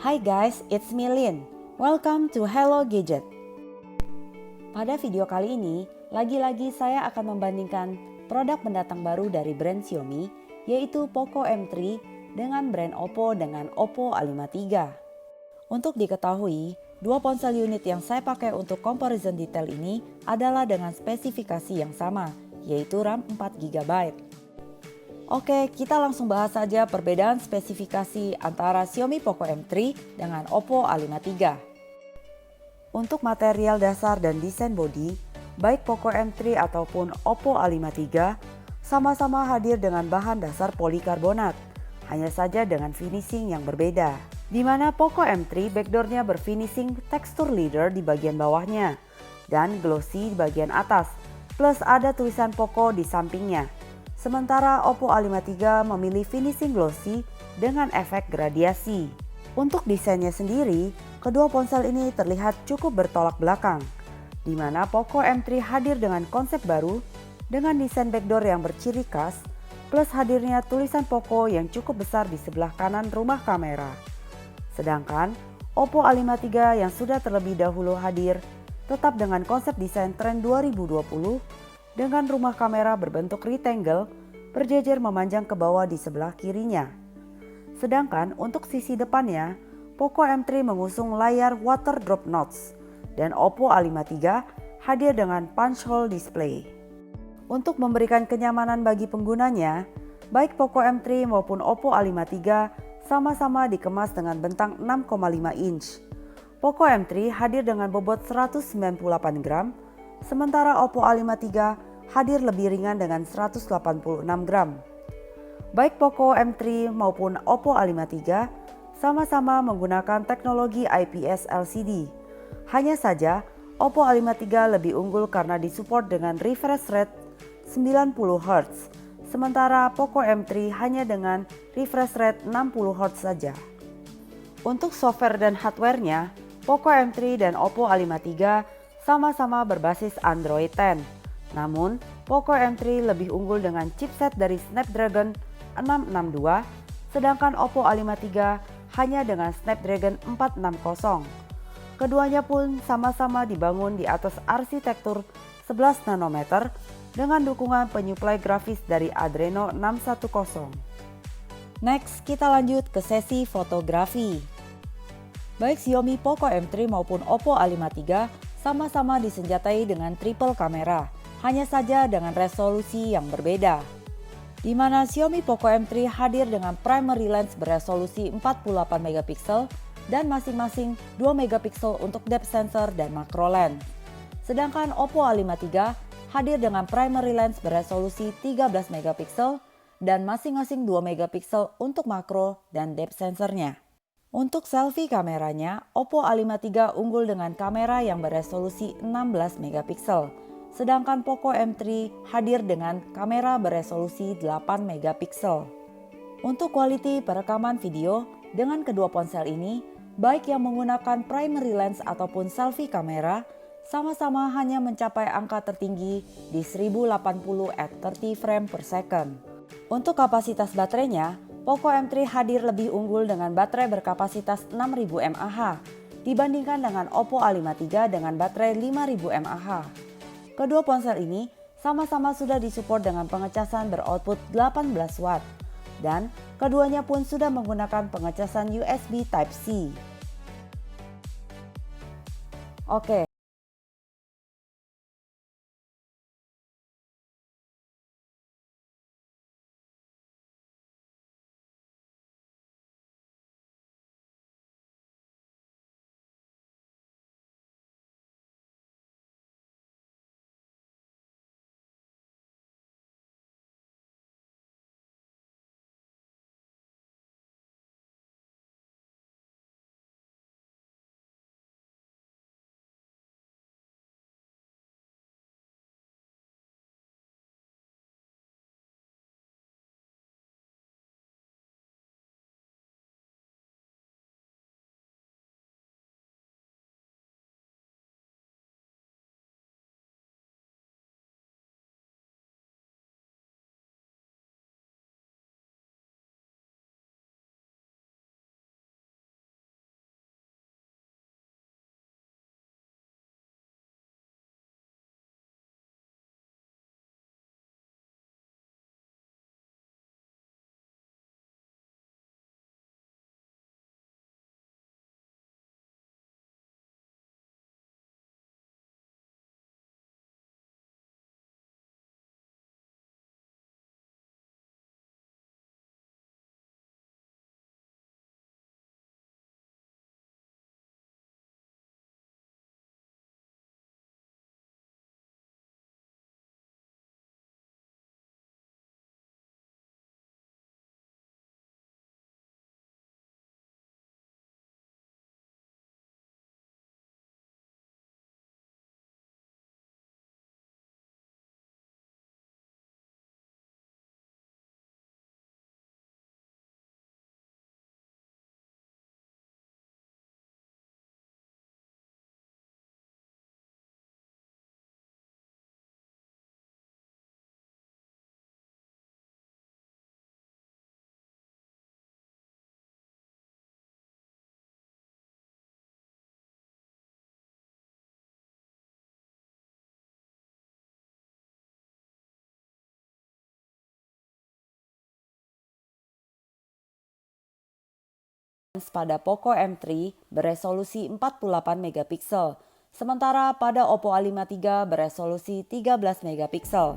Hi guys, it's me Lin. Welcome to Hello Gadget. Pada video kali ini, lagi-lagi saya akan membandingkan produk pendatang baru dari brand Xiaomi, yaitu Poco M3 dengan brand Oppo dengan Oppo A53. Untuk diketahui, dua ponsel unit yang saya pakai untuk comparison detail ini adalah dengan spesifikasi yang sama, yaitu RAM 4GB. Oke, kita langsung bahas saja perbedaan spesifikasi antara Xiaomi Poco M3 dengan Oppo A53. Untuk material dasar dan desain bodi, baik Poco M3 ataupun Oppo A53 sama-sama hadir dengan bahan dasar polikarbonat, hanya saja dengan finishing yang berbeda. Di mana Poco M3 backdoornya berfinishing tekstur leather di bagian bawahnya dan glossy di bagian atas, plus ada tulisan Poco di sampingnya. Sementara Oppo A53 memilih finishing glossy dengan efek gradiasi. Untuk desainnya sendiri, kedua ponsel ini terlihat cukup bertolak belakang, di mana Poco M3 hadir dengan konsep baru dengan desain backdoor yang berciri khas, plus hadirnya tulisan Poco yang cukup besar di sebelah kanan rumah kamera. Sedangkan Oppo A53 yang sudah terlebih dahulu hadir tetap dengan konsep desain tren 2020 dengan rumah kamera berbentuk rectangle berjejer memanjang ke bawah di sebelah kirinya. Sedangkan untuk sisi depannya, Poco M3 mengusung layar water drop notch dan Oppo A53 hadir dengan punch hole display. Untuk memberikan kenyamanan bagi penggunanya, baik Poco M3 maupun Oppo A53 sama-sama dikemas dengan bentang 6,5 inch. Poco M3 hadir dengan bobot 198 gram, sementara Oppo A53 hadir lebih ringan dengan 186 gram. Baik Poco M3 maupun Oppo A53 sama-sama menggunakan teknologi IPS LCD. Hanya saja Oppo A53 lebih unggul karena disupport dengan refresh rate 90 Hz, sementara Poco M3 hanya dengan refresh rate 60 Hz saja. Untuk software dan hardware-nya, Poco M3 dan Oppo A53 sama-sama berbasis Android 10. Namun, Poco M3 lebih unggul dengan chipset dari Snapdragon 662, sedangkan Oppo A53 hanya dengan Snapdragon 460. Keduanya pun sama-sama dibangun di atas arsitektur 11 nanometer dengan dukungan penyuplai grafis dari Adreno 610. Next, kita lanjut ke sesi fotografi. Baik Xiaomi Poco M3 maupun Oppo A53 sama-sama disenjatai dengan triple kamera, hanya saja dengan resolusi yang berbeda. Di mana Xiaomi Poco M3 hadir dengan primary lens beresolusi 48 megapiksel dan masing-masing 2 megapiksel untuk depth sensor dan macro lens. Sedangkan Oppo A53 hadir dengan primary lens beresolusi 13 megapiksel dan masing-masing 2 megapiksel untuk makro dan depth sensornya. Untuk selfie kameranya, Oppo A53 unggul dengan kamera yang beresolusi 16 megapiksel, sedangkan Poco M3 hadir dengan kamera beresolusi 8 megapiksel. Untuk quality perekaman video dengan kedua ponsel ini, baik yang menggunakan primary lens ataupun selfie kamera, sama-sama hanya mencapai angka tertinggi di 1080 at 30 frame per second. Untuk kapasitas baterainya, Poco M3 hadir lebih unggul dengan baterai berkapasitas 6000 mAh dibandingkan dengan Oppo A53 dengan baterai 5000 mAh. Kedua ponsel ini sama-sama sudah disupport dengan pengecasan beroutput 18 watt dan keduanya pun sudah menggunakan pengecasan USB Type-C. Oke. pada Poco M3 beresolusi 48 megapiksel, sementara pada Oppo A53 beresolusi 13 megapiksel.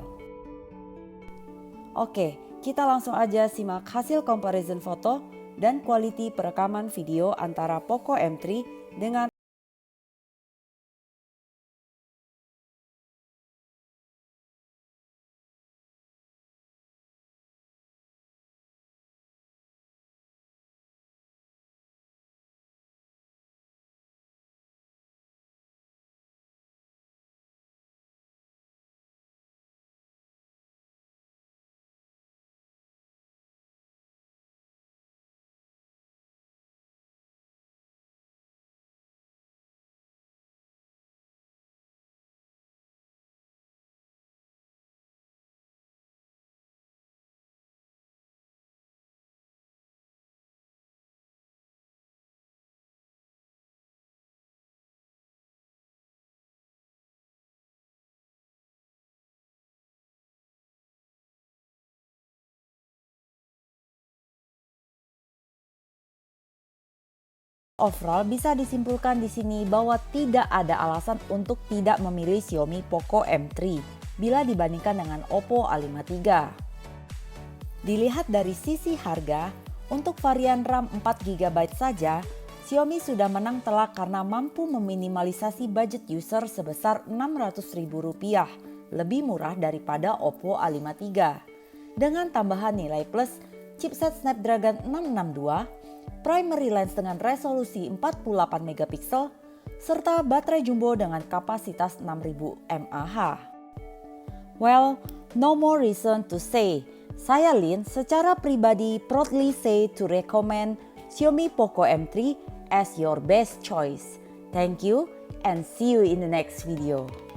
Oke, kita langsung aja simak hasil comparison foto dan quality perekaman video antara Poco M3 dengan overall bisa disimpulkan di sini bahwa tidak ada alasan untuk tidak memilih Xiaomi Poco M3 bila dibandingkan dengan Oppo A53. Dilihat dari sisi harga, untuk varian RAM 4GB saja, Xiaomi sudah menang telak karena mampu meminimalisasi budget user sebesar Rp600.000, lebih murah daripada Oppo A53. Dengan tambahan nilai plus chipset Snapdragon 662, primary lens dengan resolusi 48 megapiksel, serta baterai jumbo dengan kapasitas 6000 mAh. Well, no more reason to say. Saya Lin secara pribadi proudly say to recommend Xiaomi Poco M3 as your best choice. Thank you and see you in the next video.